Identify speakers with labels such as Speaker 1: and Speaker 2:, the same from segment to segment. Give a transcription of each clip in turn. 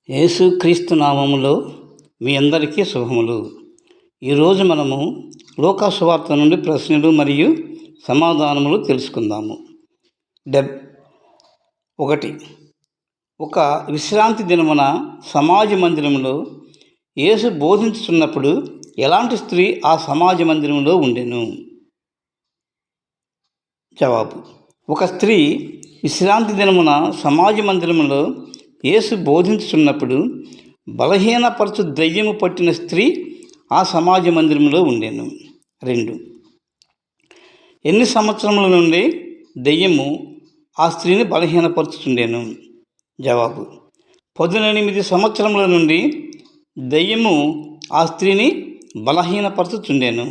Speaker 1: యేసుక్రీస్తు నామములో మీ అందరికీ శుభములు. ఈరోజు మనము లూకా సువార్త నుండి ప్రశ్నలు మరియు సమాధానములు తెలుసుకుందాము. 1. ఒక విశ్రాంతి దినమున సమాజ మందిరంలో యేసు బోధించుతున్నప్పుడు ఎలాంటి స్త్రీ ఆ సమాజ మందిరంలో ఉండెను? జవాబు: ఒక స్త్రీ విశ్రాంతి దినమున సమాజ మందిరంలో యేసు బోధించుతున్నప్పుడు బలహీనపరచు దయ్యము పట్టిన స్త్రీ ఆ సమాజ మందిరంలో ఉండెను. 2. ఎన్ని సంవత్సరముల నుండి దెయ్యము ఆ స్త్రీని బలహీనపరుచుతుండెను? జవాబు: 18 సంవత్సరముల నుండి దెయ్యము ఆ స్త్రీని బలహీనపరచుతుండెను.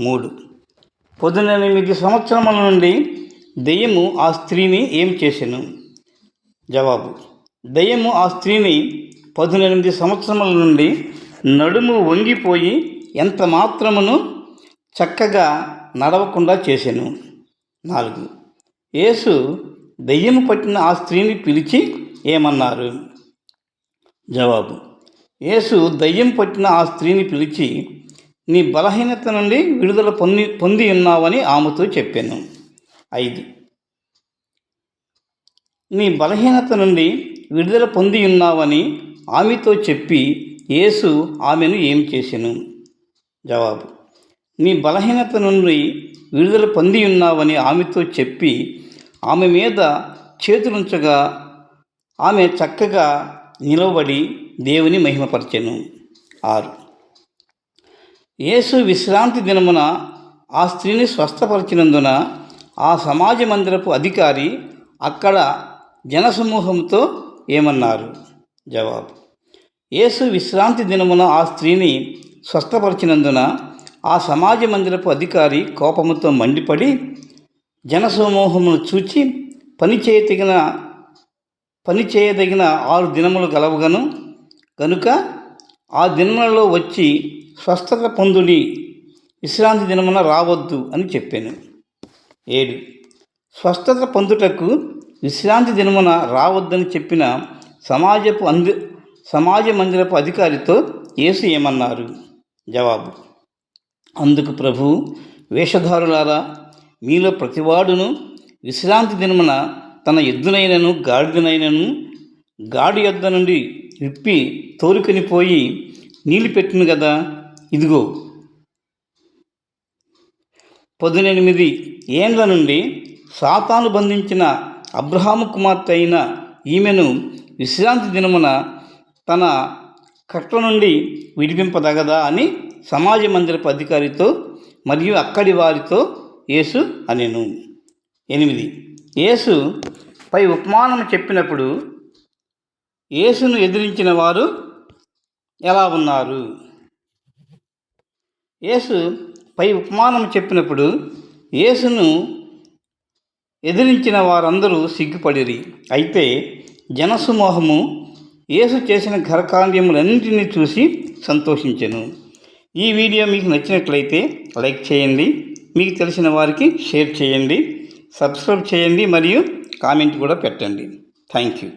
Speaker 1: 3. 18 సంవత్సరముల నుండి దెయ్యము ఆ స్త్రీని ఏం చేసెను? జవాబు: దెయ్యము ఆ స్త్రీని 18 సంవత్సరముల నుండి నడుము వంగిపోయి ఎంత మాత్రమును చక్కగా నడవకుండా చేసెను. 4. యేసు దెయ్యము పట్టిన ఆ స్త్రీని పిలిచి ఏమన్నారు? జవాబు: యేసు దెయ్యం పట్టిన ఆ స్త్రీని పిలిచి, నీ బలహీనత నుండి విడుదల పొంది ఉన్నావని ఆమెతో చెప్పాను. 5. నీ బలహీనత నుండి విడుదల పొంది ఉన్నావని ఆమెతో చెప్పి యేసు ఆమెను ఏం చేసెను? జవాబు: నీ బలహీనత నుండి విడుదల పొంది ఉన్నావని ఆమెతో చెప్పి ఆమె మీద చేతులుంచగా ఆమె చక్కగా నిలబడి దేవుని మహిమపరచెను. 6. యేసు విశ్రాంతి దినమున ఆ స్త్రీని స్వస్థపరిచినందున ఆ సమాజ మందిరపు అధికారి అక్కడ జనసమూహంతో ఏమన్నారు? జవాబు: యేసు విశ్రాంతి దినమున ఆ స్త్రీని స్వస్థపరిచినందున ఆ సమాజ మందిరపు అధికారి కోపముతో మండిపడి జనసమూహమును చూచి పని చేయదగిన 6 దినములు గలవుగను గనుక ఆ దినములలో వచ్చి స్వస్థత పొందుడి, విశ్రాంతి దినమున రావద్దు అని చెప్పాను. 7. స్వస్థత పొందుటకు విశ్రాంతి దినమున రావద్దని చెప్పిన సమాజ మందిరపు అధికారితో యేసు ఏమన్నారు? జవాబు: అందుకు ప్రభువు, వేషధారులారా, మీలో ప్రతివాడును విశ్రాంతి దినమున తన ఎద్దునైనను గాడిదనైనను గాడి యొద్ద నుండి విప్పి తోలుకొని పోయి నీళ్ళు పెట్టిను కదా. ఇదిగో 18 ఏండ్ల నుండి సాతాను బంధించిన అబ్రహాము కుమార్తె అయిన ఈమెను విశ్రాంతి దినమున తన కట్ల నుండి విడిపింపదగదా అని సమాజ మందిరపు అధికారితో మరియు అక్కడి వారితో యేసు అనెను. 8. యేసు పై ఉపమానం చెప్పినప్పుడు యేసును ఎదిరించిన వారు ఎలా ఉన్నారు? యేసు పై ఉపమానం చెప్పినప్పుడు యేసును ఎదిరించిన వారందరూ సిగ్గుపడిరి. అయితే జనసమూహము యేసు చేసిన ఘనకార్యములన్నింటినీ చూసి సంతోషించెను. ఈ వీడియో మీకు నచ్చినట్లయితే లైక్ చేయండి, మీకు తెలిసిన వారికి షేర్ చేయండి, సబ్స్క్రైబ్ చేయండి మరియు కామెంట్ కూడా పెట్టండి. Thank you.